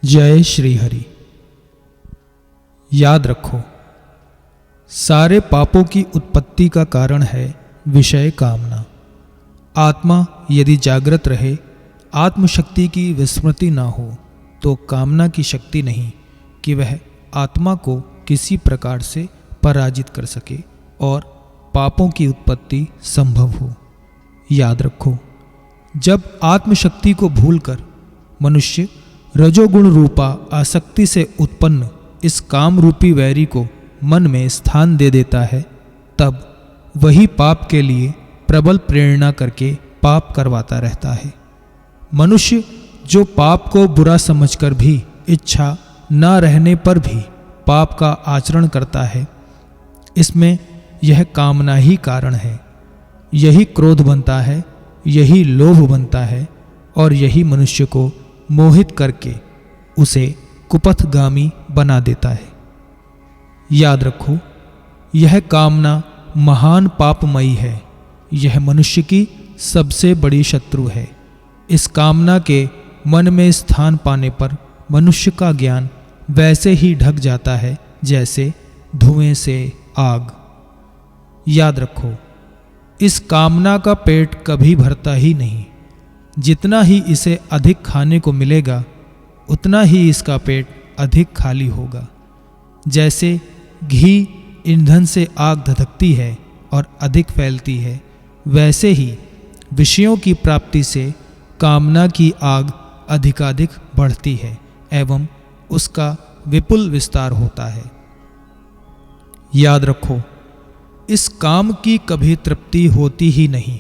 जय श्री हरि। याद रखो, सारे पापों की उत्पत्ति का कारण है विषय कामना। आत्मा यदि जागृत रहे, आत्मशक्ति की विस्मृति ना हो, तो कामना की शक्ति नहीं कि वह आत्मा को किसी प्रकार से पराजित कर सके और पापों की उत्पत्ति संभव हो। याद रखो, जब आत्मशक्ति को भूलकर मनुष्य रजोगुण रूपा आसक्ति से उत्पन्न इस काम रूपी वैरी को मन में स्थान दे देता है, तब वही पाप के लिए प्रबल प्रेरणा करके पाप करवाता रहता है। मनुष्य जो पाप को बुरा समझकर भी इच्छा न रहने पर भी पाप का आचरण करता है, इसमें यह कामना ही कारण है। यही क्रोध बनता है, यही लोभ बनता है और यही मनुष्य को मोहित करके उसे कुपथगामी बना देता है। याद रखो, यह कामना महान पापमयी है। यह मनुष्य की सबसे बड़ी शत्रु है। इस कामना के मन में स्थान पाने पर मनुष्य का ज्ञान वैसे ही ढक जाता है जैसे धुएं से आग। याद रखो, इस कामना का पेट कभी भरता ही नहीं। जितना ही इसे अधिक खाने को मिलेगा, उतना ही इसका पेट अधिक खाली होगा। जैसे घी ईंधन से आग धधकती है और अधिक फैलती है, वैसे ही विषयों की प्राप्ति से कामना की आग अधिकाधिक बढ़ती है एवं उसका विपुल विस्तार होता है। याद रखो, इस काम की कभी तृप्ति होती ही नहीं।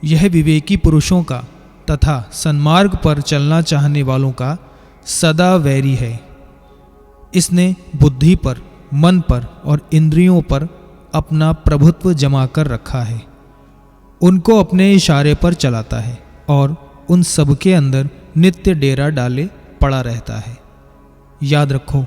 यह विवेकी पुरुषों का तथा सन्मार्ग पर चलना चाहने वालों का सदा वैरी है। इसने बुद्धि पर, मन पर और इंद्रियों पर अपना प्रभुत्व जमा कर रखा है। उनको अपने इशारे पर चलाता है और उन सबके अंदर नित्य डेरा डाले पड़ा रहता है। याद रखो,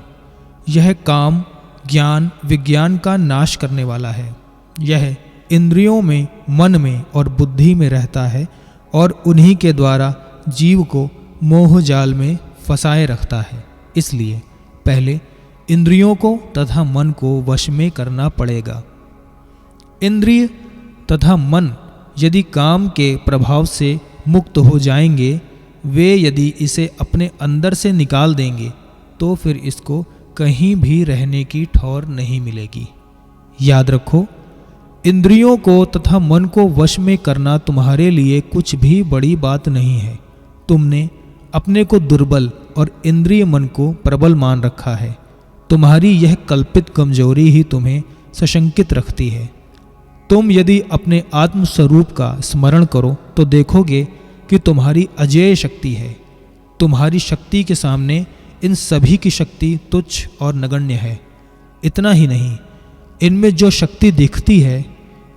यह काम ज्ञान विज्ञान का नाश करने वाला है। यह इंद्रियों में, मन में और बुद्धि में रहता है और उन्हीं के द्वारा जीव को मोह जाल में फंसाए रखता है। इसलिए पहले इंद्रियों को तथा मन को वश में करना पड़ेगा। इंद्रिय तथा मन यदि काम के प्रभाव से मुक्त हो जाएंगे, वे यदि इसे अपने अंदर से निकाल देंगे, तो फिर इसको कहीं भी रहने की ठौर नहीं मिलेगी। याद रखो, इंद्रियों को तथा मन को वश में करना तुम्हारे लिए कुछ भी बड़ी बात नहीं है। तुमने अपने को दुर्बल और इंद्रिय मन को प्रबल मान रखा है। तुम्हारी यह कल्पित कमजोरी ही तुम्हें सशंकित रखती है। तुम यदि अपने आत्मस्वरूप का स्मरण करो तो देखोगे कि तुम्हारी अजेय शक्ति है। तुम्हारी शक्ति के सामने इन सभी की शक्ति तुच्छ और नगण्य है। इतना ही नहीं, इनमें जो शक्ति दिखती है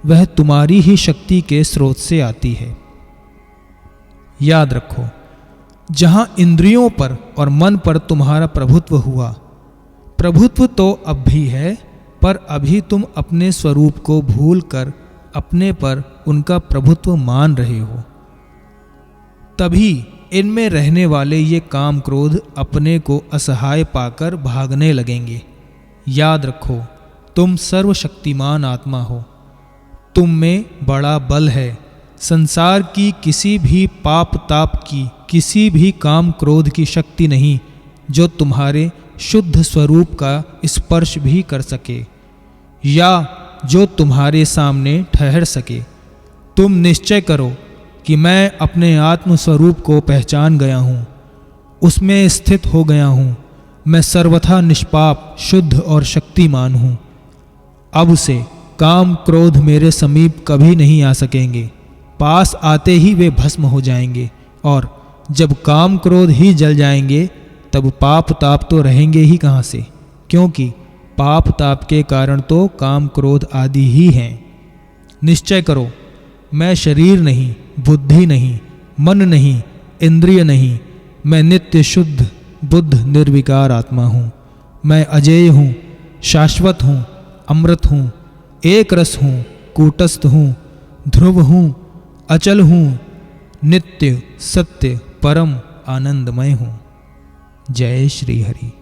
वह तुम्हारी ही शक्ति के स्रोत से आती है। याद रखो, जहां इंद्रियों पर और मन पर तुम्हारा प्रभुत्व हुआ, प्रभुत्व तो अब भी है, पर अभी तुम अपने स्वरूप को भूलकर अपने पर उनका प्रभुत्व मान रहे हो। तभी इनमें रहने वाले ये काम क्रोध अपने को असहाय पाकर भागने लगेंगे। याद रखो, तुम सर्वशक्तिमान आत्मा हो। तुम में बड़ा बल है। संसार की किसी भी पाप ताप की, किसी भी काम क्रोध की शक्ति नहीं जो तुम्हारे शुद्ध स्वरूप का स्पर्श भी कर सके या जो तुम्हारे सामने ठहर सके। तुम निश्चय करो कि मैं अपने आत्म स्वरूप को पहचान गया हूँ, उसमें स्थित हो गया हूँ। मैं सर्वथा निष्पाप, शुद्ध और शक्तिमान हूँ। अब से काम क्रोध मेरे समीप कभी नहीं आ सकेंगे। पास आते ही वे भस्म हो जाएंगे और जब काम क्रोध ही जल जाएंगे, तब पाप ताप तो रहेंगे ही कहाँ से, क्योंकि पाप ताप के कारण तो काम क्रोध आदि ही हैं। निश्चय करो, मैं शरीर नहीं, बुद्धि नहीं, मन नहीं, इंद्रिय नहीं, मैं नित्य शुद्ध बुद्ध निर्विकार आत्मा हूँ। मैं अजेय हूँ, शाश्वत हूँ, अमृत हूँ, एक रस हूँ, कूटस्थ हूँ, ध्रुव हूँ, अचल हूँ, नित्य सत्य परम आनंदमय हूँ। जय श्री हरि।